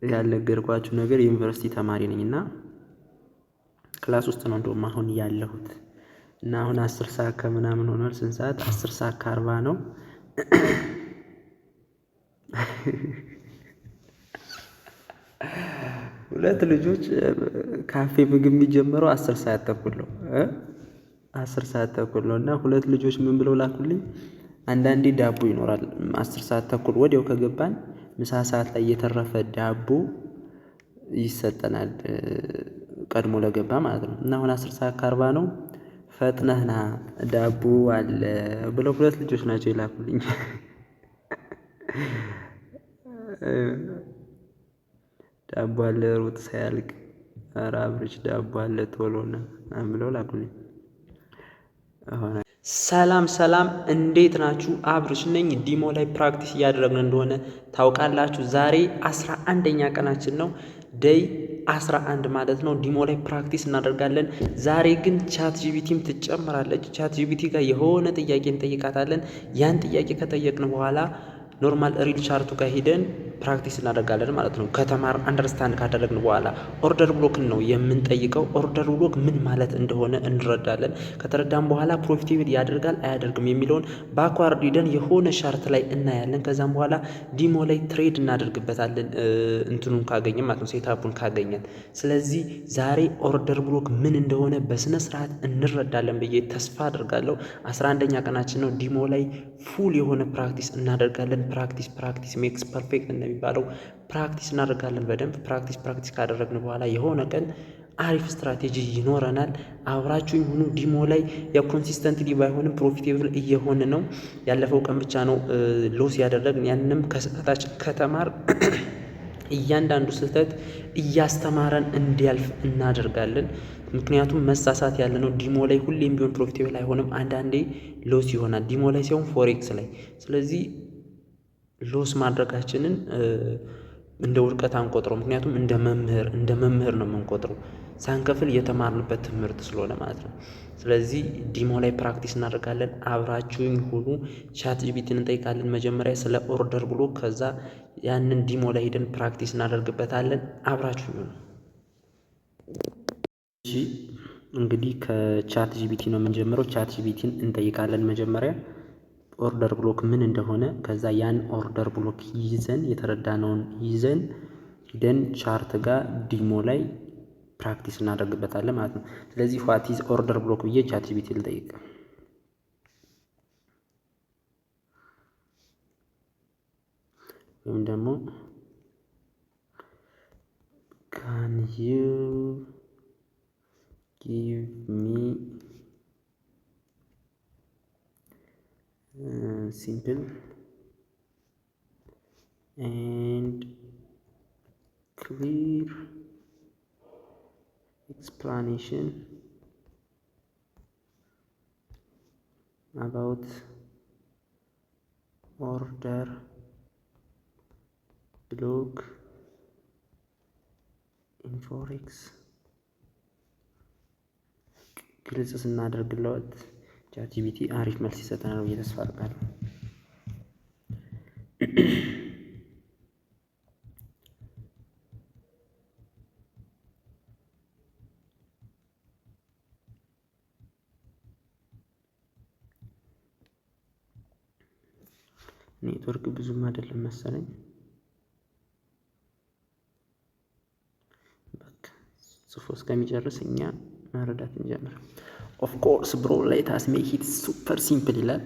ያልነገርኳችሁ ነገር የዩኒቨርሲቲ ተማሪ ነኝ እና ክላስ ውስጥ ነው እንደውም አሁን ያለሁት እና አሁን 10 ሰዓት ከምናምን ሆኗል። ስንት ሰዓት? 10 ሰዓት ከ40 ነው። ሁለት ልጆች ካፌ ምግብ የሚጀምረው 10 ሰዓት ተኩል ነው 10 ሰዓት ተኩል ነው እና ሁለት ልጆች ምን ብለው ላኩልኝ? አንዳንዴ ዳቦ ይኖራል 10 ሰዓት ተኩል ወዲያው ከገባን ምሳ ሰዓት ላይ የተረፈ ዳቦ ይሰጠናል ቀድሞ ለገባ ማለት ነው። እና አሁን 10 ሰዓት ከ40 ነው። ፈጥነህ ና ዳቦ አለ ብለው ሁለት ልጆች ናቸው የላኩልኝ። ዳቦ አለ ሩጥ ሳያልቅ፣ ኧረ አብርሽ ዳቦ አለ ቶሎ ና ብለው ላኩልኝ። ሰላም ሰላም፣ እንዴት ናችሁ? አብርሽ ነኝ። ዲሞ ላይ ፕራክቲስ እያደረግን እንደሆነ ታውቃላችሁ። ዛሬ 11ኛ ቀናችን ነው። ደይ 11 ማለት ነው። ዲሞ ላይ ፕራክቲስ እናደርጋለን። ዛሬ ግን ቻት ጂቢቲም ትጨምራለች። ቻት ጂቢቲ ጋር የሆነ ጥያቄ እንጠይቃታለን። ያን ጥያቄ ከጠየቅን በኋላ ኖርማል ሪል ቻርቱ ጋር ሂደን ፕራክቲስ እናደርጋለን ማለት ነው። ከተማር አንደርስታንድ ካደረግን በኋላ ኦርደር ብሎክን ነው የምንጠይቀው። ኦርደር ብሎክ ምን ማለት እንደሆነ እንረዳለን። ከተረዳን በኋላ ፕሮፊቴብል ያደርጋል አያደርግም የሚለውን ባክዋርድ ሂደን የሆነ ቻርት ላይ እናያለን። ከዛም በኋላ ዲሞ ላይ ትሬድ እናደርግበታለን እንትኑን ካገኘን ማለት ነው፣ ሴታፑን ካገኘን። ስለዚህ ዛሬ ኦርደር ብሎክ ምን እንደሆነ በስነ ስርዓት እንረዳለን ብዬ ተስፋ አድርጋለሁ። 11ኛ ቀናችን ነው። ዲሞ ላይ ፉል የሆነ ፕራክቲስ እናደርጋለን። ፕራክቲስ ሜክስ ፐርፌክት እንደሚባለው ፕራክቲስ እናደርጋለን። በደንብ ፕራክቲስ ካደረግን በኋላ የሆነ ቀን አሪፍ ስትራቴጂ ይኖረናል። አብራችሁኝ ሁኑ። ዲሞ ላይ ያው ኮንሲስተንትሊ ባይሆንም ፕሮፊቴብል እየሆነ ነው። ያለፈው ቀን ብቻ ነው ሎስ ያደረግን። ያንንም ከስህተታችን ከተማር እያንዳንዱ ስህተት እያስተማረን እንዲያልፍ እናደርጋለን። ምክንያቱም መሳሳት ያለ ነው። ዲሞ ላይ ሁሌም ቢሆን ፕሮፊቴብል አይሆንም። አንዳንዴ ሎስ ይሆናል። ዲሞ ላይ ሲሆን ፎሬክስ ላይ። ስለዚህ ሎስ ማድረጋችንን እንደ ውድቀት አንቆጥረው። ምክንያቱም እንደ መምህር ነው የምንቆጥረው፣ ሳንከፍል የተማርንበት ትምህርት ስለሆነ ማለት ነው። ስለዚህ ዲሞ ላይ ፕራክቲስ እናደርጋለን። አብራችሁኝ ሁኑ። ቻት ጂቢቲን እንጠይቃለን መጀመሪያ ስለ ኦርደር ብሎ፣ ከዛ ያንን ዲሞ ላይ ሄደን ፕራክቲስ እናደርግበታለን። አብራችሁኝ ሁኑ። እሺ እንግዲህ ከቻት ጂቢቲ ነው የምንጀምረው። ቻት ጂቢቲን እንጠይቃለን መጀመሪያ ኦርደር ብሎክ ምን እንደሆነ። ከዛ ያን ኦርደር ብሎክ ይዘን የተረዳነውን ይዘን ሂደን ቻርት ጋር ዲሞ ላይ ፕራክቲስ እናደርግበታለን ማለት ነው። ስለዚህ ዋት ኢዝ ኦርደር ብሎክ ብዬ ቻት ጂቢቲ ልጠይቅ። ወይም ደግሞ ካን ዩ ጊቭ ሚ simple and clear explanation about order block in forex። ግልጽ ስናደርግለት ቻት ጂቢቲ አሪፍ መልስ ይሰጠናል ብዬ ተስፋ አደርጋለሁ። ኔትወርክ ብዙም አይደለም መሰለኝ። በቃ ጽፎ እስከሚጨርስ እኛ መረዳት እንጀምር። ኦፍ ኮርስ ብሮ ሌት አስ ሜክ ኢት ሱፐር ሲምፕል ይላል።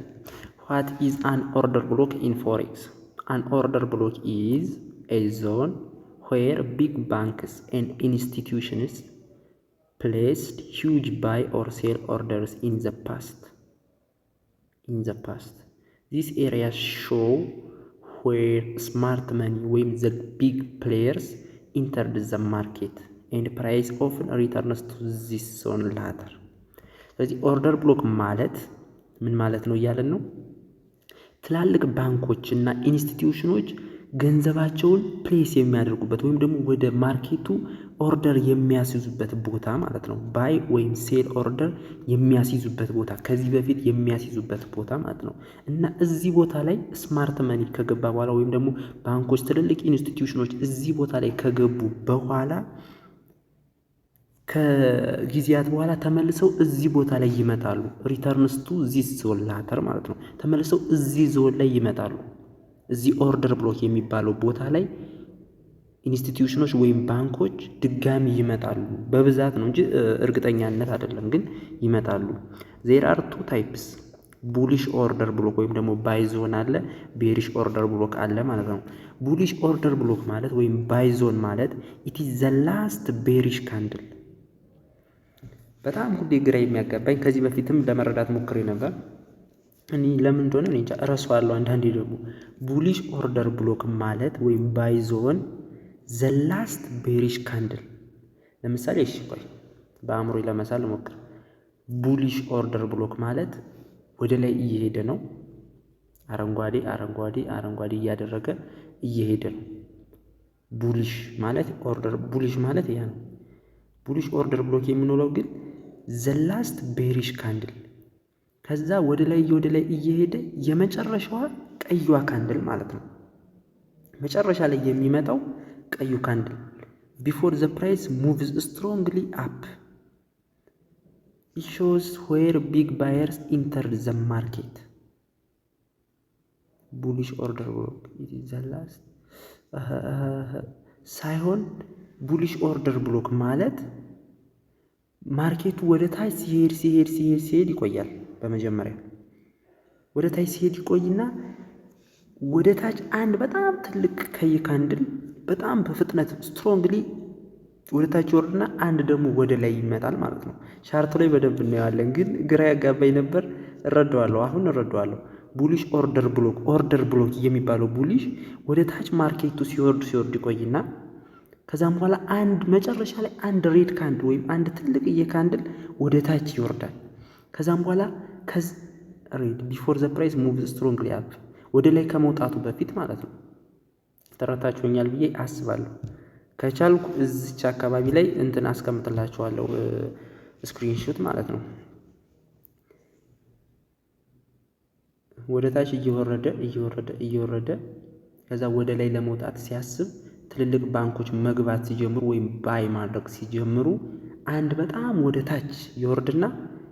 ዋት ኢዝ አን ኦርደር ብሎክ ኢን ፎሬክስ? አን ኦርደር ብሎክ ኢዝ ኤ ዞን ዌር ቢግ ባንክስ ኤንድ ኢንስቲትዩሽንስ placed huge buy or sell orders in the past. These areas show where smart money when the big players entered the market and price often returns to this zone later. ስለዚህ ኦርደር ብሎክ ማለት ምን ማለት ነው እያለን ነው? ትላልቅ ባንኮች እና ኢንስቲትዩሽኖች ገንዘባቸውን ፕሌስ የሚያደርጉበት ወይም ደግሞ ወደ ማርኬቱ ኦርደር የሚያስይዙበት ቦታ ማለት ነው። ባይ ወይም ሴል ኦርደር የሚያስይዙበት ቦታ፣ ከዚህ በፊት የሚያስይዙበት ቦታ ማለት ነው። እና እዚህ ቦታ ላይ ስማርት መኒ ከገባ በኋላ ወይም ደግሞ ባንኮች፣ ትልልቅ ኢንስቲትዩሽኖች እዚህ ቦታ ላይ ከገቡ በኋላ ከጊዜያት በኋላ ተመልሰው እዚህ ቦታ ላይ ይመጣሉ። ሪተርንስ ቱ ዚስ ዞን ላተር ማለት ነው። ተመልሰው እዚህ ዞን ላይ ይመጣሉ። እዚህ ኦርደር ብሎክ የሚባለው ቦታ ላይ ኢንስቲትዩሽኖች ወይም ባንኮች ድጋሚ ይመጣሉ። በብዛት ነው እንጂ እርግጠኛነት አይደለም፣ ግን ይመጣሉ። ዜር አር ቱ ታይፕስ ቡሊሽ ኦርደር ብሎክ ወይም ደግሞ ባይ ዞን አለ፣ ቤሪሽ ኦርደር ብሎክ አለ ማለት ነው። ቡሊሽ ኦርደር ብሎክ ማለት ወይም ባይ ዞን ማለት ኢት ኢዝ ዘ ላስት ቤሪሽ ካንድል። በጣም ሁሌ ግራ የሚያጋባኝ ከዚህ በፊትም ለመረዳት ሞክሬ ነበር። እኔ ለምን እንደሆነ እኔ እንጃ እረሳዋለሁ። አንዳንዴ ደግሞ ቡሊሽ ኦርደር ብሎክ ማለት ወይም ባይ ዞን ዘ ላስት ቤሪሽ ካንድል። ለምሳሌ እሺ ቆይ በአእምሮ ለመሳል ሞክር። ቡሊሽ ኦርደር ብሎክ ማለት ወደ ላይ እየሄደ ነው። አረንጓዴ አረንጓዴ አረንጓዴ እያደረገ እየሄደ ነው። ቡሊሽ ማለት ያ ነው። ቡሊሽ ኦርደር ብሎክ የምንለው ግን ዘ ላስት ቤሪሽ ካንድል ከዛ ወደ ላይ እየሄደ የመጨረሻዋ ቀዩዋ ካንድል ማለት ነው። መጨረሻ ላይ የሚመጣው ቀዩ ካንድል ቢፎር ዘ ፕራይስ ሙቭስ ስትሮንግሊ አፕ ኢት ሾውስ ዌር ቢግ ባየርስ ኢንተርድ ዘ ማርኬት። ቡሊሽ ኦርደር ብሎክ ዘ ላስት ሳይሆን ቡሊሽ ኦርደር ብሎክ ማለት ማርኬቱ ወደ ታች ሲሄድ ይቆያል። በመጀመሪያ ወደ ታች ሲሄድ ይቆይና ወደ ታች አንድ በጣም ትልቅ ቀይ ካንድል በጣም በፍጥነት ስትሮንግሊ ወደ ታች ይወርድና አንድ ደግሞ ወደ ላይ ይመጣል ማለት ነው። ቻርቱ ላይ በደንብ እናየዋለን፣ ግን ግራ ያጋባኝ ነበር። አሁን እረዳዋለሁ። ቡሊሽ ኦርደር ብሎክ የሚባለው ቡሊሽ ወደ ታች ማርኬቱ ሲወርድ ይቆይና ከዛም በኋላ አንድ መጨረሻ ላይ አንድ ሬድ ካንድል ወይም አንድ ትልቅዬ ካንድል ወደ ታች ይወርዳል። ከዛም በኋላ ሬድ ቢፎር ዘ ፕራይስ ሙቭ ስትሮንግሊ አፕ ወደ ላይ ከመውጣቱ በፊት ማለት ነው። ተረታችሁኛል ብዬ አስባለሁ። ከቻልኩ እዚች አካባቢ ላይ እንትን አስቀምጥላችኋለሁ ስክሪንሾት ማለት ነው። ወደ ታች እየወረደ ከዛ ወደ ላይ ለመውጣት ሲያስብ ትልልቅ ባንኮች መግባት ሲጀምሩ ወይም ባይ ማድረግ ሲጀምሩ አንድ በጣም ወደ ታች ይወርድና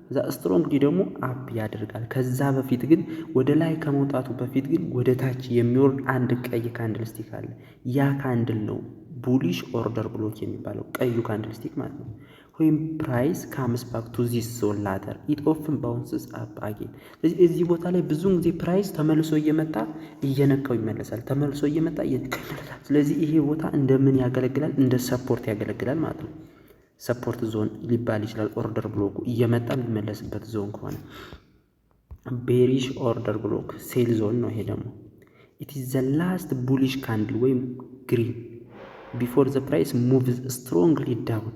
እዛ ስትሮንግሊ ደግሞ አፕ ያደርጋል። ከዛ በፊት ግን ወደ ላይ ከመውጣቱ በፊት ግን ወደ ታች የሚወርድ አንድ ቀይ ካንድል ስቲክ አለ። ያ ካንድል ነው ቡሊሽ ኦርደር ብሎክ የሚባለው ቀዩ ካንድል ስቲክ ማለት ነው። ወይም ፕራይስ ካምስ ባክ ቱ ዚስ ዞን ላተር ኢት ኦፍን ባውንስስ አፕ አጌን። ስለዚህ እዚህ ቦታ ላይ ብዙውን ጊዜ ፕራይስ ተመልሶ እየመጣ እየነካው ይመለሳል፣ ተመልሶ እየመጣ እየነካው ይመለሳል። ስለዚህ ይሄ ቦታ እንደምን ያገለግላል? እንደ ሰፖርት ያገለግላል ማለት ነው። ሰፖርት ዞን ሊባል ይችላል። ኦርደር ብሎኩ እየመጣ የሚመለስበት ዞን ከሆነ ቤሪሽ ኦርደር ብሎክ ሴል ዞን ነው። ይሄ ደግሞ ኢት ኢዝ ዘ ላስት ቡሊሽ ካንድል ወይም ግሪን ቢፎር ዘ ፕራይስ ሙቭስ ስትሮንግሊ ዳውን።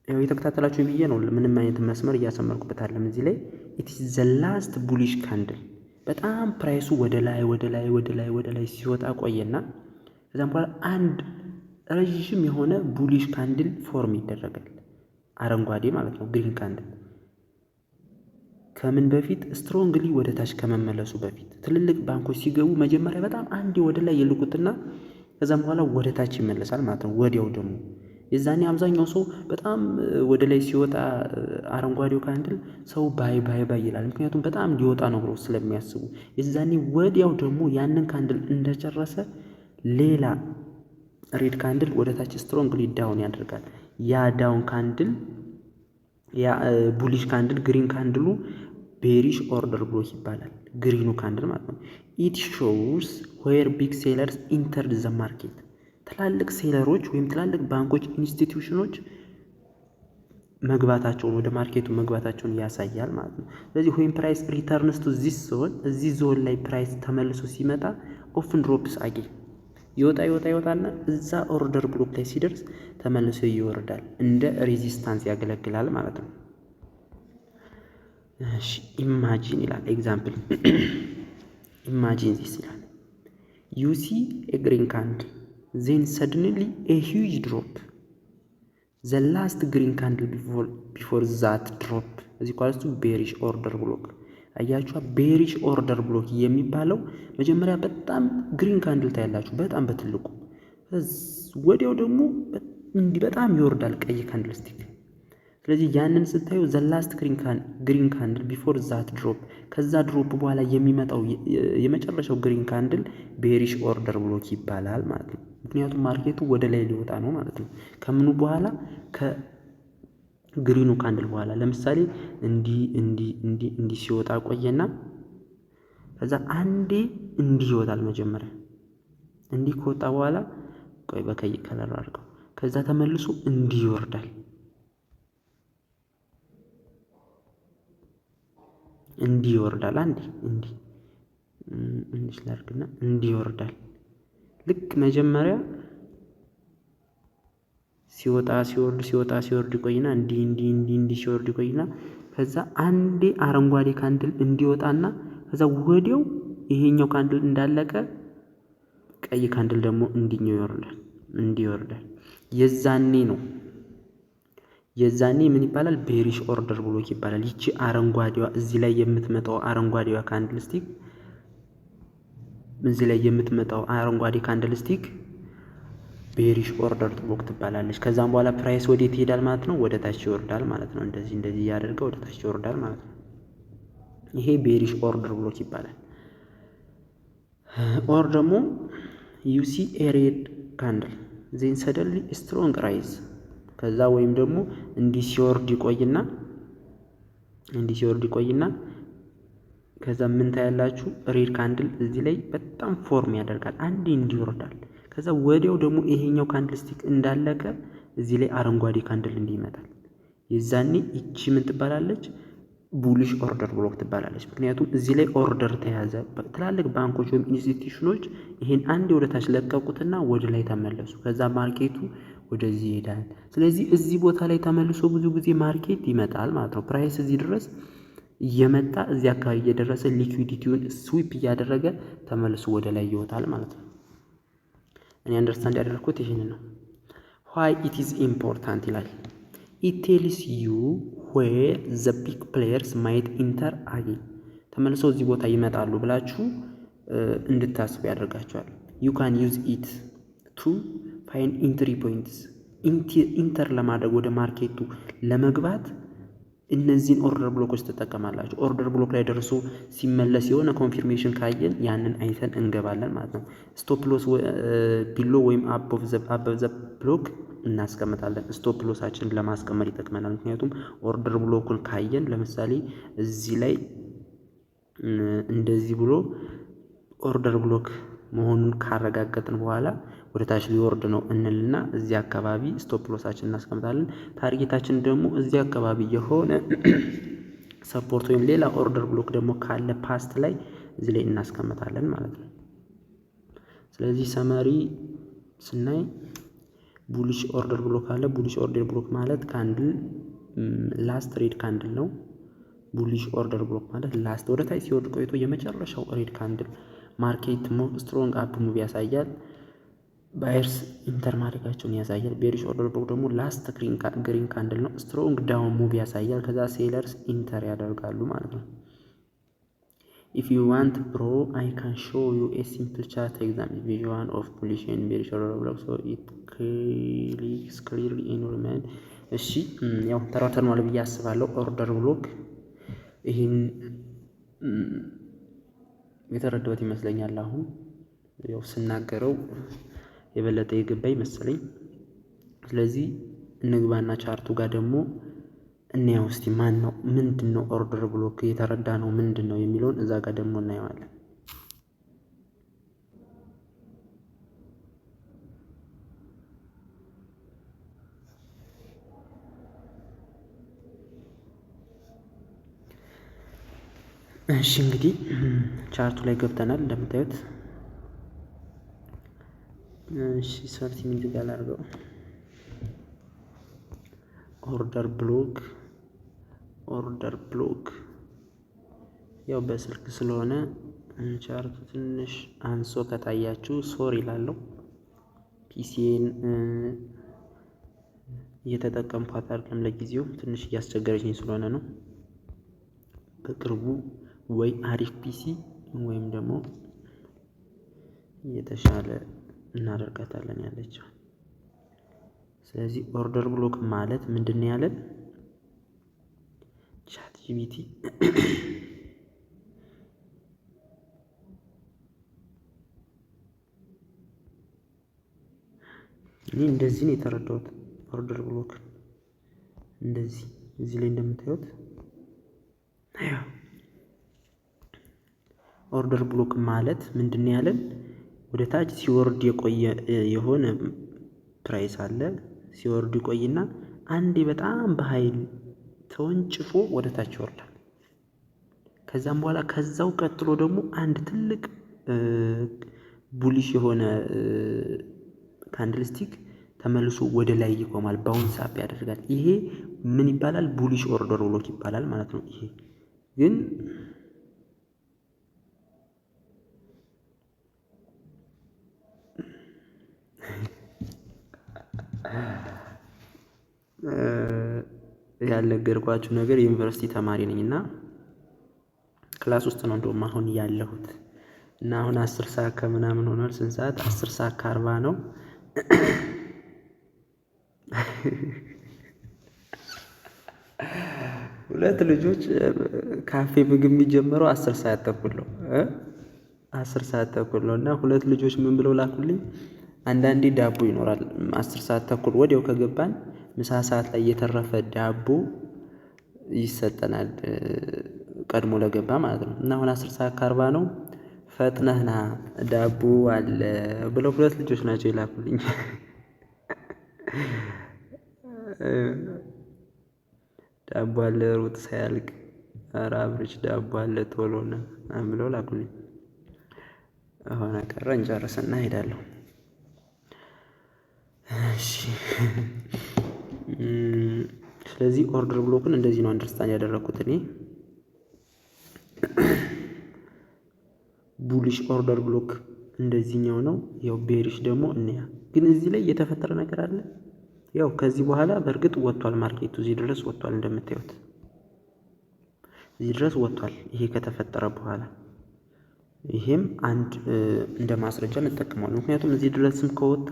ያው የተከታተላችሁ ብዬ ነው። ምንም አይነት መስመር እያሰመርኩበት አለም እዚህ ላይ ኢት ኢዝ ዘ ላስት ቡሊሽ ካንድል በጣም ፕራይሱ ወደ ላይ ሲወጣ ቆየና ከዛም በኋላ አንድ ረዥም የሆነ ቡሊሽ ካንድል ፎርም ይደረጋል። አረንጓዴ ማለት ነው፣ ግሪን ካንድል። ከምን በፊት? ስትሮንግሊ ወደ ታች ከመመለሱ በፊት ትልልቅ ባንኮች ሲገቡ መጀመሪያ በጣም አንዴ ወደ ላይ ይልቁትና ከዛም በኋላ ወደ ታች ይመለሳል ማለት ነው። ወዲያው ደግሞ የዛኔ አብዛኛው ሰው በጣም ወደ ላይ ሲወጣ አረንጓዴው ካንድል ሰው ባይ ይላል። ምክንያቱም በጣም ሊወጣ ነው ብሎ ስለሚያስቡ። የዛኔ ወዲያው ደግሞ ያንን ካንድል እንደጨረሰ ሌላ ሬድ ካንድል ወደ ታች ስትሮንግሊ ዳውን ያደርጋል። ያ ዳውን ካንድል ያ ቡሊሽ ካንድል ግሪን ካንድሉ ቤሪሽ ኦርደር ብሎክ ይባላል። ግሪኑ ካንድል ማለት ነው። ኢት ሾውስ ዌር ቢግ ሴለርስ ኢንተርድ ዘ ማርኬት። ትላልቅ ሴለሮች ወይም ትላልቅ ባንኮች ኢንስቲትዩሽኖች መግባታቸውን ወደ ማርኬቱ መግባታቸውን ያሳያል ማለት ነው። ስለዚህ ዌን ፕራይስ ሪተርንስ ቱ ዚስ ዞን እዚህ ዞን ላይ ፕራይስ ተመልሶ ሲመጣ ኦፍን ድሮፕስ አጌን ይወጣና እዛ ኦርደር ብሎክ ላይ ሲደርስ ተመልሶ ይወርዳል። እንደ ሬዚስታንስ ያገለግላል ማለት ነው። እሺ ኢማጂን ይላል ኤግዛምፕል ኢማጂን ዚስ ይላል ዩ ሲ ኤ ግሪን ካንድል ዜን ሰድንሊ ኤ ሂውጅ ድሮፕ ዘ ላስት ግሪን ካንድል ቢፎር ዛት ድሮፕ እዚህ ኳልስቱ ቤሪሽ ኦርደር ብሎክ። አያችኋ ቤሪሽ ኦርደር ብሎክ የሚባለው መጀመሪያ በጣም ግሪን ካንድል ታያላችሁ በጣም በትልቁ፣ ወዲያው ደግሞ እንዲህ በጣም ይወርዳል ቀይ ካንድል ስቲክ። ስለዚህ ያንን ስታዩ ዘ ላስት ግሪን ካንድል ቢፎር ዛት ድሮፕ ከዛ ድሮፕ በኋላ የሚመጣው የመጨረሻው ግሪን ካንድል ቤሪሽ ኦርደር ብሎክ ይባላል ማለት ነው። ምክንያቱም ማርኬቱ ወደ ላይ ሊወጣ ነው ማለት ነው። ከምኑ በኋላ ከግሪኑ ካንድል በኋላ ለምሳሌ እንዲህ ሲወጣ ቆየና ከዛ አንዴ እንዲህ ይወጣል። መጀመሪያ እንዲህ ከወጣ በኋላ ቆይ በቀይ ከለር አድርገው ከዛ ተመልሶ እንዲህ ይወርዳል። እንዲህ ይወርዳል። አንዴ እንዲህ ላድርግና እንዲህ ይወርዳል። ልክ መጀመሪያ ሲወጣ ሲወርድ ይቆይና እንዲህ ሲወርድ ይቆይና ከዛ አንዴ አረንጓዴ ካንድል እንዲወጣና ከዛ ወዲያው ይሄኛው ካንድል እንዳለቀ ቀይ ካንድል ደግሞ እንዲህ ይወርዳል። የዛኔ ምን ይባላል? ቤሪሽ ኦርደር ብሎክ ይባላል። ይቺ አረንጓዴዋ እዚህ ላይ የምትመጣው አረንጓዴዋ ካንድል ስቲክ አረንጓዴ ካንድል ስቲክ ቤሪሽ ኦርደር ብሎክ ትባላለች። ከዛም በኋላ ፕራይስ ወዴት ይሄዳል ማለት ነው? ወደ ታች ይወርዳል ማለት ነው። እንደዚህ እያደረገ ወደ ታች ይወርዳል ማለት ነው። ይሄ ቤሪሽ ኦርደር ብሎክ ይባላል። ኦር ደግሞ ዩሲ ኤ ሬድ ካንድል ዜን ሰደንሊ ስትሮንግ ራይዝ ከዛ ወይም ደግሞ እንዲህ ሲወርድ ይቆይና ከዛ ምን ታያላችሁ? ሬድ ካንድል እዚህ ላይ በጣም ፎርም ያደርጋል። አንዴ እንዲህ ይወርዳል። ከዛ ወዲያው ደግሞ ይሄኛው ካንድል ስቲክ እንዳለቀ እዚህ ላይ አረንጓዴ ካንድል እንዲህ ይመጣል። የዛኔ ይቺ ምን ትባላለች? ቡሊሽ ኦርደር ብሎክ ትባላለች። ምክንያቱም እዚህ ላይ ኦርደር ተያዘ። ትላልቅ ባንኮች ወይም ኢንስቲትዩሽኖች ይሄን አንዴ ወደ ታች ለቀቁትና ወደ ላይ ተመለሱ። ከዛ ማርኬቱ ወደዚህ ይሄዳል። ስለዚህ እዚህ ቦታ ላይ ተመልሶ ብዙ ጊዜ ማርኬት ይመጣል ማለት ነው። ፕራይስ እዚህ ድረስ እየመጣ እዚህ አካባቢ እየደረሰ ሊኩዊዲቲውን ስዊፕ እያደረገ ተመልሶ ወደ ላይ ይወጣል ማለት ነው። እኔ አንደርስታንድ ያደረኩት ይሄንን ነው። ዋይ ኢት ኢዝ ኢምፖርታንት ይላል። ኢት ቴልስ ዩ ዌር ዘ ቢግ ፕሌየርስ ማይት ኢንተር አጌን ተመልሰው እዚህ ቦታ ይመጣሉ ብላችሁ እንድታስቡ ያደርጋቸዋል። ዩ ካን ዩዝ ኢት ቱ ፋይንድ ኢንትሪ ፖይንትስ ኢንተር ለማድረግ ወደ ማርኬቱ ለመግባት እነዚህን ኦርደር ብሎኮች ትጠቀማላችሁ። ኦርደር ብሎክ ላይ ደርሶ ሲመለስ የሆነ ኮንፊርሜሽን ካየን ያንን አይተን እንገባለን ማለት ነው። ስቶፕ ሎስ ቢሎ ወይም አቦቭ ዘ ብሎክ እናስቀምጣለን። ስቶፕ ሎሳችንን ለማስቀመጥ ይጠቅመናል። ምክንያቱም ኦርደር ብሎኩን ካየን ለምሳሌ እዚህ ላይ እንደዚህ ብሎ ኦርደር ብሎክ መሆኑን ካረጋገጥን በኋላ ወደ ታች ሊወርድ ነው እንልና እዚህ አካባቢ ስቶፕ ሎሳችን እናስቀምጣለን። ታርጌታችን ደግሞ እዚህ አካባቢ የሆነ ሰፖርት ወይም ሌላ ኦርደር ብሎክ ደግሞ ካለ ፓስት ላይ እዚህ ላይ እናስቀምጣለን ማለት ነው። ስለዚህ ሰመሪ ስናይ ቡሊሽ ኦርደር ብሎክ አለ። ቡሊሽ ኦርደር ብሎክ ማለት ካንድል ላስት ሬድ ካንድል ነው። ቡሊሽ ኦርደር ብሎክ ማለት ላስት ወደ ታች ሲወርድ ቆይቶ የመጨረሻው ሬድ ካንድል ማርኬት ስትሮንግ አፕ ሙቭ ያሳያል። ባየርስ ኢንተር ማድረጋቸውን ያሳያል። ቤሪሽ ኦርደር ብሎክ ደግሞ ላስት ግሪን ካንድል ነው። ስትሮንግ ዳውን ሙቭ ያሳያል። ከዛ ሴለርስ ኢንተር ያደርጋሉ ማለት ነው። ኢፍ ዩ ዋንት ብሮ አይ ካን ሾው ዩ ኤ ሲምፕል ቻርት ኤግዛምፕል ቪዥን ኦፍ ቡሊሽ ኤንድ ቤሪሽ ኦርደር ብሎክ ሶ ኢት ክሊክስ ክሊርሊ ኢን ዩር ማይንድ። እሺ ያው ተራተርማል ብዬ አስባለሁ። ኦርደር ብሎክ ይህን የተረዳሁት ይመስለኛል። አሁን ያው ስናገረው የበለጠ የገባኝ መሰለኝ። ስለዚህ እንግባና ቻርቱ ጋር ደግሞ እናየው እስቲ ማን ነው ምንድን ነው ኦርደር ብሎክ የተረዳ ነው ምንድን ነው የሚለውን እዛ ጋር ደግሞ እናየዋለን። እሺ እንግዲህ ቻርቱ ላይ ገብተናል እንደምታዩት። እሺ 30 ሚኒት ጋር አድርገው ኦርደር ብሎክ ያው በስልክ ስለሆነ ቻርቱ ትንሽ አንሶ ከታያችሁ ሶሪ እላለሁ። ፒሲን እየተጠቀምኳት አይደለም ለጊዜው ትንሽ እያስቸገረችኝ ስለሆነ ነው። በቅርቡ ወይ አሪፍ ፒሲ ወይም ደግሞ የተሻለ እናደርጋታለን ያለችው። ስለዚህ ኦርደር ብሎክ ማለት ምንድነው ያለን? ቻት ጂፒቲ እኔ እንደዚህ ነው የተረዳሁት። ኦርደር ብሎክ እንደዚህ እዚህ ላይ እንደምታዩት ኦርደር ብሎክ ማለት ምንድነው ያለን? ወደ ታች ሲወርድ የቆየ የሆነ ፕራይስ አለ። ሲወርድ ይቆይና አንዴ በጣም በኃይል ተወንጭፎ ወደ ታች ይወርዳል። ከዛም በኋላ ከዛው ቀጥሎ ደግሞ አንድ ትልቅ ቡሊሽ የሆነ ካንድልስቲክ ተመልሶ ወደ ላይ ይቆማል፣ ባውንስ አፕ ያደርጋል። ይሄ ምን ይባላል? ቡሊሽ ኦርደር ብሎክ ይባላል ማለት ነው። ይሄ ግን ያልነገርኳችሁ ነገር የዩኒቨርሲቲ ተማሪ ነኝ እና ክላስ ውስጥ ነው እንደውም አሁን ያለሁት እና አሁን 10 ሰዓት ከምናምን ሆኗል። ስንት ሰዓት? 10 ሰዓት ከ40 ነው። ሁለት ልጆች ካፌ ምግብ የሚጀምረው 10 ሰዓት ተኩል ነው። 10 ሰዓት ተኩል ነው እና ሁለት ልጆች ምን ብለው ላኩልኝ? አንዳንዴ ዳቦ ይኖራል 10 ሰዓት ተኩል ወዲያው ከገባን ምሳ ሰዓት ላይ የተረፈ ዳቦ ይሰጠናል፣ ቀድሞ ለገባ ማለት ነው። እና አሁን 10 ሰዓት ከ40 ነው፣ ፈጥነህና ዳቦ አለ ብለው ሁለት ልጆች ናቸው ይላኩልኝ። ዳቦ አለ ሩጥ ሳያልቅ፣ ኧረ አብርሽ ዳቦ አለ ቶሎና ብለው ላኩልኝ። ሆነ ቀረ እንጨርስና እሄዳለሁ። እሺ ስለዚህ ኦርደር ብሎክን እንደዚህ ነው አንደርስታንድ ያደረኩት እኔ። ቡሊሽ ኦርደር ብሎክ እንደዚህኛው ነው። ያው ቤሪሽ ደግሞ እንያ። ግን እዚህ ላይ የተፈጠረ ነገር አለ። ያው ከዚህ በኋላ በእርግጥ ወጥቷል ማርኬቱ፣ እዚህ ድረስ ወጥቷል። እንደምታዩት እዚህ ድረስ ወጥቷል። ይሄ ከተፈጠረ በኋላ ይሄም አንድ እንደ ማስረጃ እንጠቀመዋለን። ምክንያቱም እዚህ ድረስም ከወጣ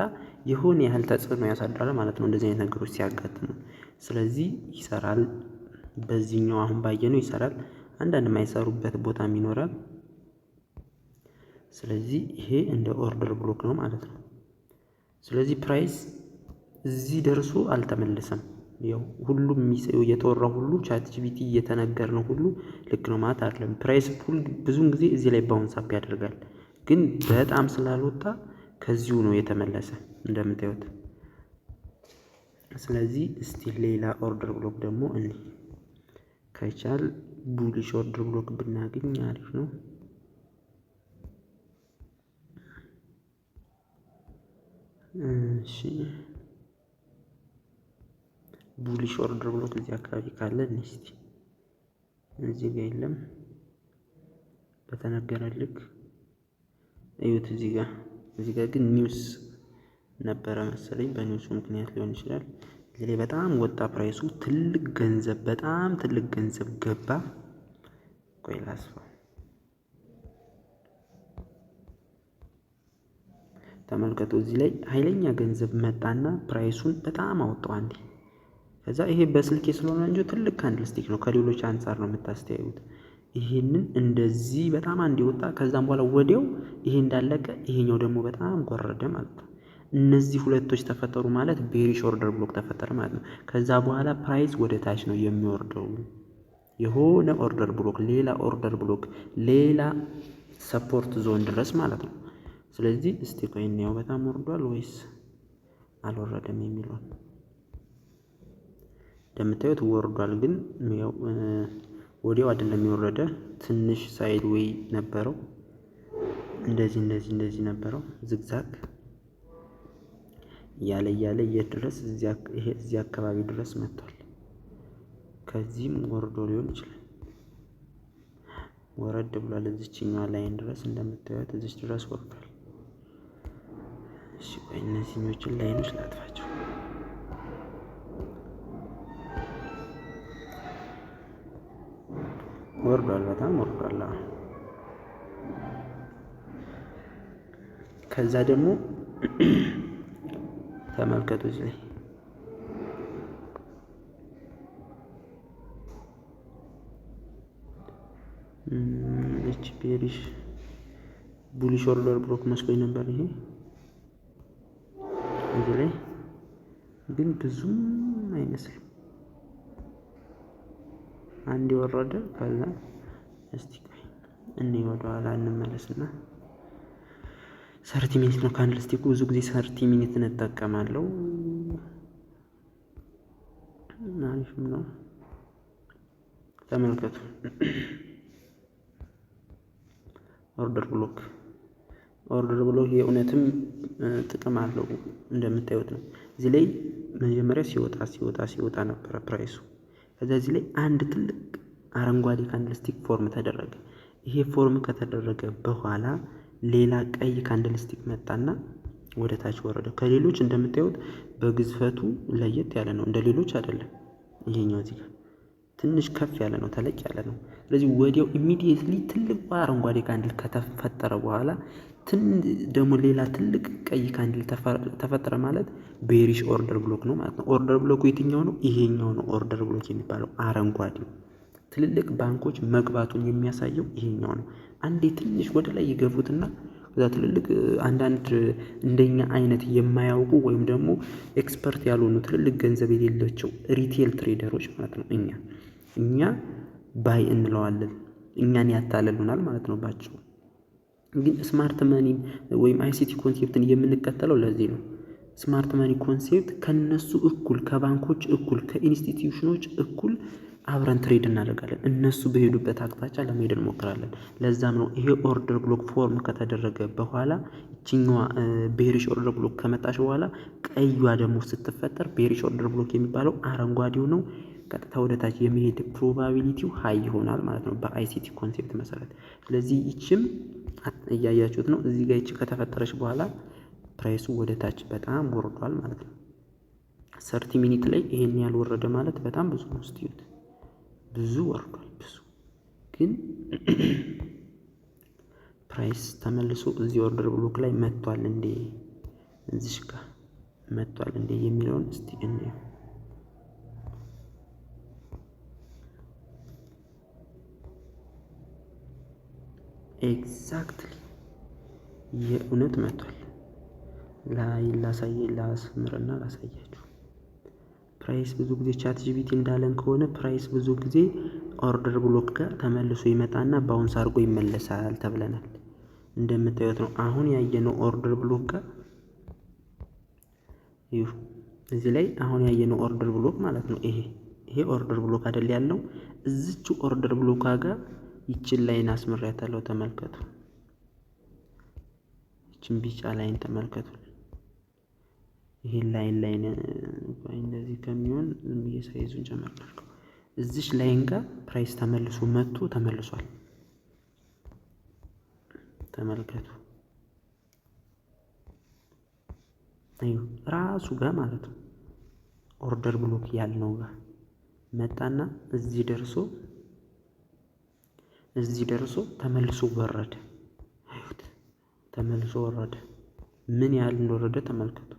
የሆነ ያህል ተጽዕኖ ያሳድራል ማለት ነው እንደዚህ አይነት ነገሮች ሲያጋጥሙ። ስለዚህ ይሰራል። በዚህኛው አሁን ባየነው ይሰራል። አንዳንድ የማይሰሩበት ቦታም ይኖራል። ስለዚህ ይሄ እንደ ኦርደር ብሎክ ነው ማለት ነው። ስለዚህ ፕራይስ እዚህ ደርሶ አልተመለሰም። ያው ሁሉም የተወራ ሁሉ ቻት ጂፒቲ እየተነገር ነው ሁሉ ልክ ነው ማለት አይደለም። ፕራይስ ፑል ብዙውን ጊዜ እዚህ ላይ ባውንስ አፕ ያደርጋል። ግን በጣም ስላልወጣ ከዚሁ ነው የተመለሰ እንደምታዩት። ስለዚህ እስቲ ሌላ ኦርደር ብሎክ ደግሞ እኔ ከቻል ቡሊሽ ኦርደር ብሎክ ብናገኝ አሪፍ ነው። እሺ ቡሊሽ ኦርደር ብሎክ እዚህ አካባቢ ካለ እስቲ እዚህ ጋር የለም። በተነገረ ልክ እዩት። እዚህ ጋር ግን ኒውስ ነበረ መሰለኝ። በኒውሱ ምክንያት ሊሆን ይችላል። እዚህ ላይ በጣም ወጣ ፕራይሱ፣ ትልቅ ገንዘብ፣ በጣም ትልቅ ገንዘብ ገባ። ቆይ ላስፋው። ተመልከቱ። እዚህ ላይ ኃይለኛ ገንዘብ መጣና ፕራይሱን በጣም አወጣው አንዴ። ከዛ ይሄ በስልኬ ስለሆነ እንጂ ትልቅ ካንድልስቲክ ነው፣ ከሌሎች አንጻር ነው የምታስተያዩት። ይሄንን እንደዚህ በጣም አንዴ ወጣ። ከዛም በኋላ ወዲያው ይሄ እንዳለቀ ይሄኛው ደግሞ በጣም ወረደ ማለት ነው። እነዚህ ሁለቶች ተፈጠሩ ማለት ቤሪሽ ኦርደር ብሎክ ተፈጠረ ማለት ነው። ከዛ በኋላ ፕራይስ ወደ ታች ነው የሚወርደው። የሆነ ኦርደር ብሎክ፣ ሌላ ኦርደር ብሎክ፣ ሌላ ሰፖርት ዞን ድረስ ማለት ነው። ስለዚህ እስቲ ቆይ እንየው በጣም ወርዷል ወይስ አልወረደም የሚለውን። እንደምታዩት ወርዷል፣ ግን ያው ወዲያው አይደለም የወረደ። ትንሽ ሳይድ ዌይ ነበረው። እንደዚህ ነበረው ዝግዛግ እያለ ድረስ እዚህ አካባቢ ድረስ መጥቷል። ከዚህም ወርዶ ሊሆን ይችላል። ወረድ ብሏል። እዚችኛዋ ላይን ድረስ እንደምታዩት እዚች ድረስ ወርዷል። እሺ እነዚህኞችን ላይኖች ላጥፋቸው። ወርዷል፣ በጣም ወርዷል። ከዛ ደግሞ ተመልከቱ እዚህ ላይ እቺ ቤሪሽ ቡሊሽ ኦርደር ብሎክ መስሎኝ ነበር። ይሄ እዚህ ላይ ግን ብዙም አይመስልም። አንድ ወረደ። ከዛ እስቲ ቆይ እኔ ወደ ኋላ እንመለስና 30 ሚኒት ነው ካንድል ስቲኩ። ብዙ ጊዜ 30 ሚኒት እንጠቀማለሁ። አሪፍም ነው። ተመልከቱ ኦርደር ብሎክ የእውነትም ጥቅም አለው እንደምታዩት ነው። እዚህ ላይ መጀመሪያ ሲወጣ ነበረ ፕራይሱ። ከዛ እዚህ ላይ አንድ ትልቅ አረንጓዴ ካንድል ስቲክ ፎርም ተደረገ። ይሄ ፎርም ከተደረገ በኋላ ሌላ ቀይ ካንድል ስቲክ መጣና ወደ ታች ወረደ። ከሌሎች እንደምታዩት በግዝፈቱ ለየት ያለ ነው፣ እንደ ሌሎች አይደለም። ይሄኛው እዚህ ጋር ትንሽ ከፍ ያለ ነው፣ ተለቅ ያለ ነው። ስለዚህ ወዲያው ኢሚዲየትሊ ትልቅ አረንጓዴ ካንድል ከተፈጠረ በኋላ ደግሞ ሌላ ትልቅ ቀይ ካንድል ተፈጠረ ማለት ቤሪሽ ኦርደር ብሎክ ነው ማለት ነው። ኦርደር ብሎኩ የትኛው ነው? ይሄኛው ነው ኦርደር ብሎክ የሚባለው አረንጓዴው። ትልልቅ ባንኮች መግባቱን የሚያሳየው ይሄኛው ነው። አንዴ ትንሽ ወደ ላይ ይገፉትና ከዛ ትልልቅ አንዳንድ እንደኛ አይነት የማያውቁ ወይም ደግሞ ኤክስፐርት ያልሆኑ ትልልቅ ገንዘብ የሌላቸው ሪቴል ትሬደሮች ማለት ነው እኛ ባይ እንለዋለን። እኛን ያታለሉናል ማለት ነው ባጭሩ። ግን ስማርት መኒ ወይም አይሲቲ ኮንሴፕትን የምንከተለው ለዚህ ነው። ስማርት መኒ ኮንሴፕት ከነሱ እኩል፣ ከባንኮች እኩል፣ ከኢንስቲትዩሽኖች እኩል አብረን ትሬድ እናደርጋለን። እነሱ በሄዱበት አቅጣጫ ለመሄድ እንሞክራለን። ለዛም ነው ይሄ ኦርደር ብሎክ ፎርም ከተደረገ በኋላ እቺኛዋ ቤሪሽ ኦርደር ብሎክ ከመጣች በኋላ ቀዩዋ ደግሞ ስትፈጠር ቤሪሽ ኦርደር ብሎክ የሚባለው አረንጓዴው ነው። ቀጥታ ወደ ታች የሚሄድ ፕሮባቢሊቲው ሀይ ይሆናል ማለት ነው በአይሲቲ ኮንሴፕት መሰረት። ስለዚህ ይችም እያያችሁት ነው። እዚህ ጋር ይቺ ከተፈጠረች በኋላ ፕራይሱ ወደ ታች በጣም ወርዷል ማለት ነው። 30 ሚኒት ላይ ይሄን ያህል ወረደ ማለት በጣም ብዙ ነው። እስቲዩት ብዙ ወርዷል። ብዙ ግን ፕራይስ ተመልሶ እዚህ ኦርደር ብሎክ ላይ መጥቷል እንዴ፣ እዚህ ጋር መጥቷል እንዴ የሚለውን እስቲ እንየው። ኤግዛክትሊ የእውነት መጥቷል። ላስምርና ላሳያችሁ። ፕራይስ ብዙ ጊዜ ቻት ጂቢቲ እንዳለን ከሆነ ፕራይስ ብዙ ጊዜ ኦርደር ብሎክ ጋር ተመልሶ ይመጣና ባውንስ አድርጎ ይመለሳል ተብለናል። እንደምታዩት ነው አሁን ያየነው ኦርደር ብሎክ ጋር እዚህ ላይ አሁን ያየነው ኦርደር ብሎክ ማለት ነው። ይሄ ኦርደር ብሎክ አይደል ያለው። እዚች ኦርደር ብሎክ ጋር ይችን ላይን አስምሬያታለሁ። ተመልከቱ። ይችን ቢጫ ላይን ተመልከቱ። ይሄ ላይን እንደዚህ ከሚሆን ዝም ብዬ ሳይዙን ጨመርኩ። እዚች ላይን ጋር ፕራይስ ተመልሶ መጥቶ ተመልሷል። ተመልከቱ። ራሱ ጋር ማለት ነው ኦርደር ብሎክ ያልነው ጋር መጣና እዚህ ደርሶ ተመልሶ ወረደ። ተመልሶ ወረደ። ምን ያህል እንደወረደ ተመልከቱ።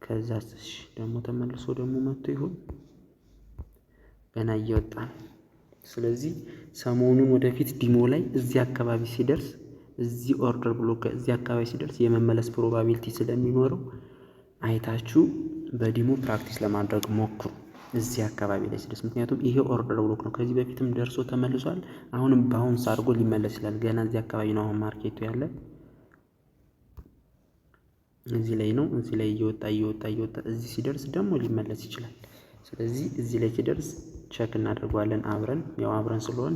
ከዛስ ደግሞ ተመልሶ ደግሞ መጥቶ ይሁን ገና እየወጣ ነው። ስለዚህ ሰሞኑን ወደፊት ዲሞ ላይ እዚህ አካባቢ ሲደርስ እዚህ ኦርደር ብሎክ እዚህ አካባቢ ሲደርስ የመመለስ ፕሮባቢሊቲ ስለሚኖረው አይታችሁ በዲሞ ፕራክቲስ ለማድረግ ሞክሩ። እዚህ አካባቢ ላይ ሲደርስ ምክንያቱም ይሄ ኦርደር ብሎክ ነው። ከዚህ በፊትም ደርሶ ተመልሷል። አሁንም ባውንስ አድርጎ ሊመለስ ይችላል። ገና እዚህ አካባቢ ነው አሁን ማርኬቱ ያለ። እዚህ ላይ ነው። እዚህ ላይ እየወጣ እዚህ ሲደርስ ደግሞ ሊመለስ ይችላል። ስለዚህ እዚህ ላይ ሲደርስ ቸክ እናደርገዋለን አብረን። ያው አብረን ስለሆን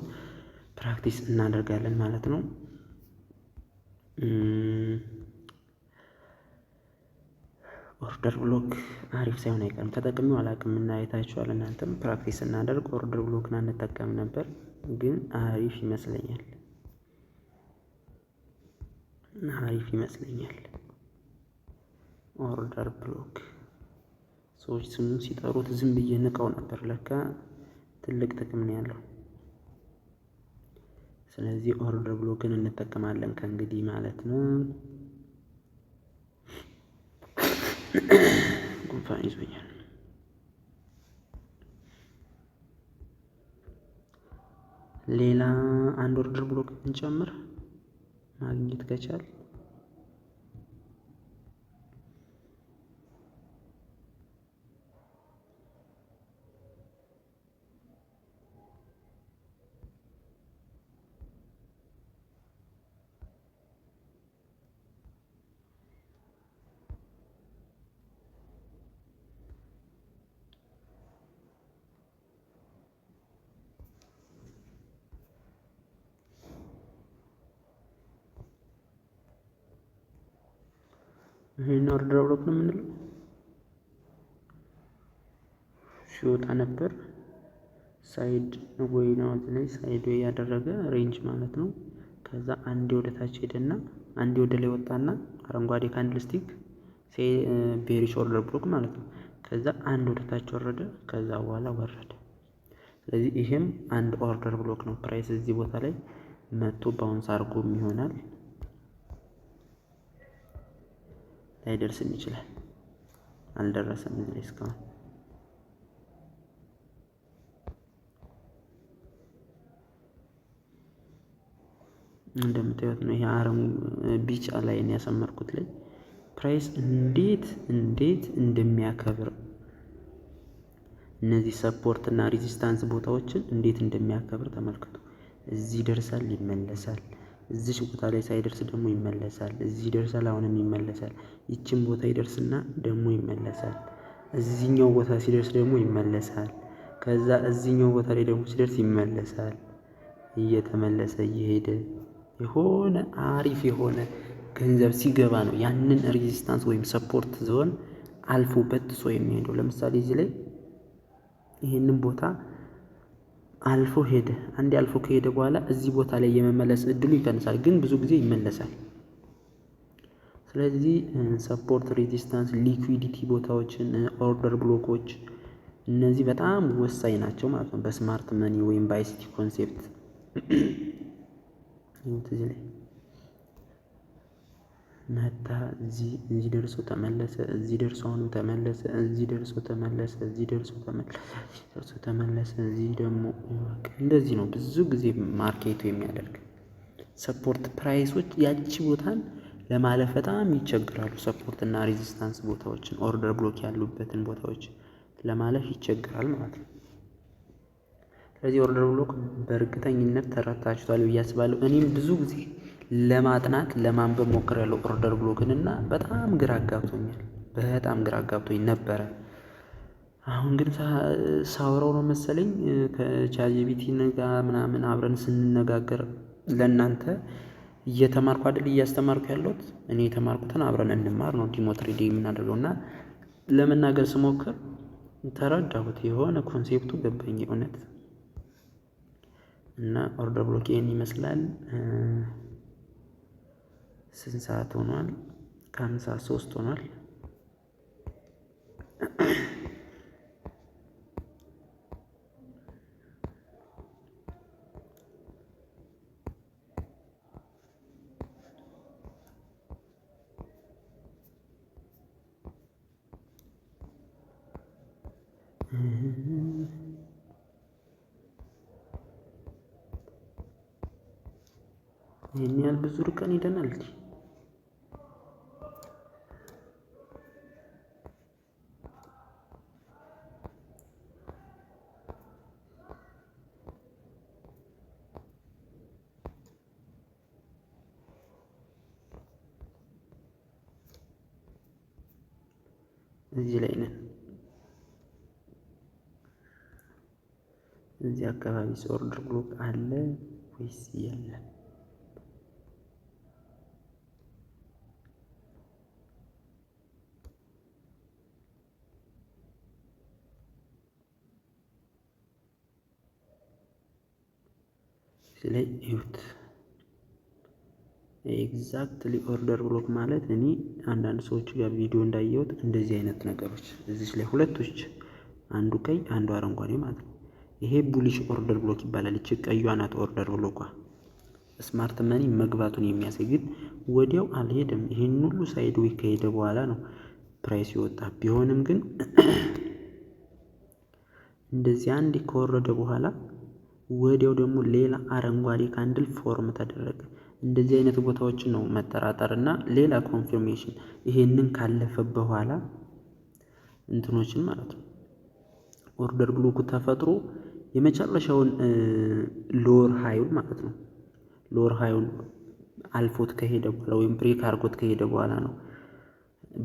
ፕራክቲስ እናደርጋለን ማለት ነው። ኦርደር ብሎክ አሪፍ ሳይሆን አይቀርም። ተጠቅሜው አላውቅም እና አይታችኋል እናንተም። ፕራክቲስ እናደርግ። ኦርደር ብሎክን አንጠቀም ነበር። ግን አሪፍ ይመስለኛል። ኦርደር ብሎክ ሰዎች ስሙን ሲጠሩት ዝም ብዬ ንቀው ነበር። ለካ ትልቅ ጥቅም ነው ያለው። ስለዚህ ኦርደር ብሎክን እንጠቀማለን ከእንግዲህ ማለት ነው። ጉንፋን ይዞኛል። ሌላ አንድ ኦርደር ብሎክ እንጨምር ማግኘት ከቻል ይሄን ኦርደር ብሎክ ነው የምንለው። ሲወጣ ነበር ሳይድ ወይ ነው ላይ ሳይድ ወይ ያደረገ ሬንጅ ማለት ነው። ከዛ አንዴ ወደ ታች ሄደና አንዴ ወደ ላይ ወጣና አረንጓዴ ካንድል ስቲክ ቤሪሽ ኦርደር ብሎክ ማለት ነው። ከዛ አንድ ወደ ታች ወረደ፣ ከዛ በኋላ ወረደ። ስለዚህ ይሄም አንድ ኦርደር ብሎክ ነው። ፕራይስ እዚህ ቦታ ላይ መጥቶ ባውንስ አድርጎም ይሆናል፣ ላይደርስም ይችላል። አልደረሰም እዚህ ላይ እስካሁን። እንደምታዩት ነው። ይሄ ቢጫ ላይ ነው ያሰመርኩት ላይ ፕራይስ እንዴት እንደሚያከብር እነዚህ ሰፖርት እና ሬዚስታንስ ቦታዎችን እንዴት እንደሚያከብር ተመልከቱ። እዚህ ይደርሳል፣ ይመለሳል። እዚህ ቦታ ላይ ሳይደርስ ደግሞ ይመለሳል። እዚህ ይደርሳል፣ አሁንም ይመለሳል። ይችን ቦታ ይደርስና ደግሞ ይመለሳል። እዚህኛው ቦታ ሲደርስ ደግሞ ይመለሳል። ከዛ እዚህኛው ቦታ ላይ ደግሞ ሲደርስ ይመለሳል። እየተመለሰ እየሄደ የሆነ አሪፍ የሆነ ገንዘብ ሲገባ ነው ያንን ሬዚስታንስ ወይም ሰፖርት ዞን አልፎ በጥሶ የሚሄደው። ለምሳሌ እዚህ ላይ ይሄንን ቦታ አልፎ ሄደ። አንዴ አልፎ ከሄደ በኋላ እዚህ ቦታ ላይ የመመለስ እድሉ ይቀንሳል፣ ግን ብዙ ጊዜ ይመለሳል። ስለዚህ ሰፖርት፣ ሬዚስታንስ፣ ሊኩዊዲቲ ቦታዎችን፣ ኦርደር ብሎኮች እነዚህ በጣም ወሳኝ ናቸው ማለት ነው በስማርት መኒ ወይም በአይሲቲ ኮንሴፕት። እዚህ ላይ መጣ፣ እዚህ ደርሶ ተመለሰ፣ እዚህ ደርሶ አሁንም ተመለሰ፣ እዚህ ደርሶ ተመለሰ፣ እዚህ ደርሶ ተመለሰ፣ እዚህ ደግሞ እንደዚህ ነው ብዙ ጊዜ ማርኬቱ የሚያደርግ። ሰፖርት ፕራይሶች ያቺ ቦታን ለማለፍ በጣም ይቸግራሉ። ሰፖርት እና ሬዚስታንስ ቦታዎችን ኦርደር ብሎክ ያሉበትን ቦታዎች ለማለፍ ይቸግራል ማለት ነው። ስለዚህ ኦርደር ብሎክ በእርግጠኝነት ተረድታችኋል ብዬ አስባለሁ። እኔም ብዙ ጊዜ ለማጥናት ለማንበብ ሞክሬያለሁ ኦርደር ብሎክን እና በጣም ግራ አጋብቶኝ ነበረ። አሁን ግን ሳወራው ነው መሰለኝ ከቻትጂፒቲ ጋር ምናምን አብረን ስንነጋገር ለእናንተ እየተማርኩ አይደል እያስተማርኩ ያለሁት። እኔ የተማርኩትን አብረን እንማር ነው ዲሞ ትሬድ የምናደርገው እና ለመናገር ስሞክር ተረዳሁት። የሆነ ኮንሴፕቱ ገባኝ እውነት። እና ኦርደር ብሎክ ይሄን ይመስላል። ስንት ሰዓት ሆኗል? ከ53 ሆኗል። ይሄን ያህል ብዙ ርቀን ሄደናል። እዚህ ላይ ነን። እዚህ አካባቢ ኦርደር ብሎክ አለ ወይስ የለም? እዚህ ላይ እዩት። ኤግዛክትሊ ኦርደር ብሎክ ማለት እኔ አንዳንድ ሰዎች ጋር ቪዲዮ እንዳየሁት እንደዚህ አይነት ነገሮች እዚህ ላይ ሁለቶች፣ አንዱ ቀይ አንዱ አረንጓዴ ማለት ነው። ይሄ ቡሊሽ ኦርደር ብሎክ ይባላል። እቺ ቀይዋ ናት ኦርደር ብሎኳ። ስማርት መኒ መግባቱን የሚያሳይ ግን ወዲያው አልሄደም። ይሄን ሁሉ ሳይድ ዌይ ከሄደ በኋላ ነው ፕራይስ ይወጣ። ቢሆንም ግን እንደዚህ አንድ ከወረደ በኋላ ወዲያው ደግሞ ሌላ አረንጓዴ ካንድል ፎርም ተደረገ። እንደዚህ አይነት ቦታዎችን ነው መጠራጠር እና ሌላ ኮንፊርሜሽን ይሄንን ካለፈ በኋላ እንትኖችን ማለት ነው ኦርደር ብሎኩ ተፈጥሮ የመጨረሻውን ሎወር ሃዩን ማለት ነው ሎወር ሃዩን አልፎት ከሄደ በኋላ ወይም ብሬክ አርጎት ከሄደ በኋላ ነው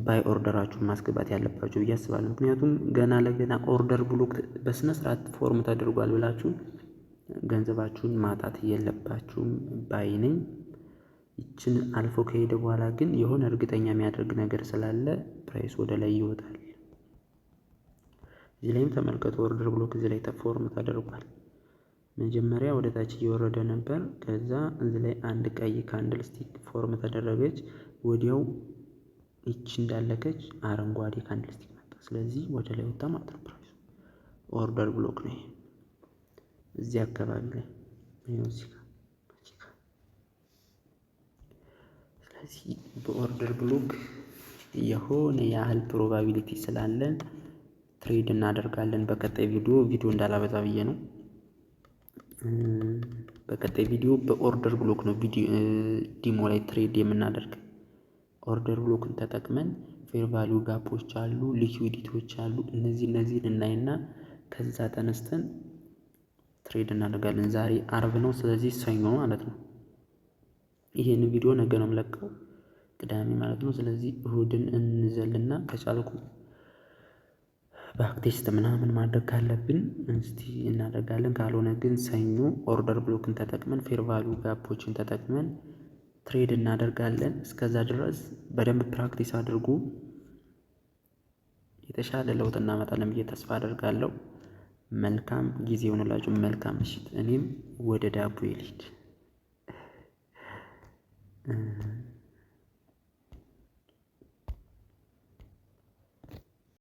ባይ ኦርደራችሁን ማስገባት ያለባችሁ ብዬ አስባለሁ። ምክንያቱም ገና ለገና ኦርደር ብሎክ በስነ ስርዓት ፎርም ተደርጓል ብላችሁ ገንዘባችሁን ማጣት የለባችሁም ባይ ነኝ። ይችን አልፎ ከሄደ በኋላ ግን የሆነ እርግጠኛ የሚያደርግ ነገር ስላለ ፕራይስ ወደ ላይ ይወጣል። እዚህ ላይም ተመልከቱ ኦርደር ብሎክ እዚህ ላይ ፎርም ተደርጓል። መጀመሪያ ወደ ታች እየወረደ ነበር። ከዛ እዚህ ላይ አንድ ቀይ ካንድል ስቲክ ፎርም ተደረገች። ወዲያው ይቺ እንዳለከች አረንጓዴ ካንድል ስቲክ መጣ። ስለዚህ ወደ ላይ ወጣ ማለት ነው ፕራይሱ። ኦርደር ብሎክ ነው እዚህ አካባቢ ላይ ነው እዚህ ጋር። ስለዚህ በኦርደር ብሎክ የሆነ ያህል ፕሮባቢሊቲ ስላለን ትሬድ እናደርጋለን። በቀጣይ ቪዲዮ እንዳላበዛ ብዬ ነው። በቀጣይ ቪዲዮ በኦርደር ብሎክ ነው ዲሞ ላይ ትሬድ የምናደርግ። ኦርደር ብሎክን ተጠቅመን ፌር ቫልዩ ጋፖች አሉ፣ ሊኩዊዲቲዎች አሉ። እነዚህን እናይና ከዛ ተነስተን ትሬድ እናደርጋለን። ዛሬ አርብ ነው፣ ስለዚህ ሰኞ ማለት ነው። ይሄን ቪዲዮ ነገ ነው የምለቀው፣ ቅዳሜ ማለት ነው። ስለዚህ እሁድን እንዘልና ከቻልኩ ባክቴስት ምናምን ማድረግ ካለብን እስቲ እናደርጋለን። ካልሆነ ግን ሰኞ ኦርደር ብሎክን ተጠቅመን ፌር ቫልዩ ጋፖችን ተጠቅመን ትሬድ እናደርጋለን። እስከዛ ድረስ በደንብ ፕራክቲስ አድርጉ። የተሻለ ለውጥ እናመጣለን ብዬ ተስፋ አደርጋለሁ። መልካም ጊዜ ይሁንላችሁ። መልካም ምሽት። እኔም ወደ ዳቦ ልሂድ።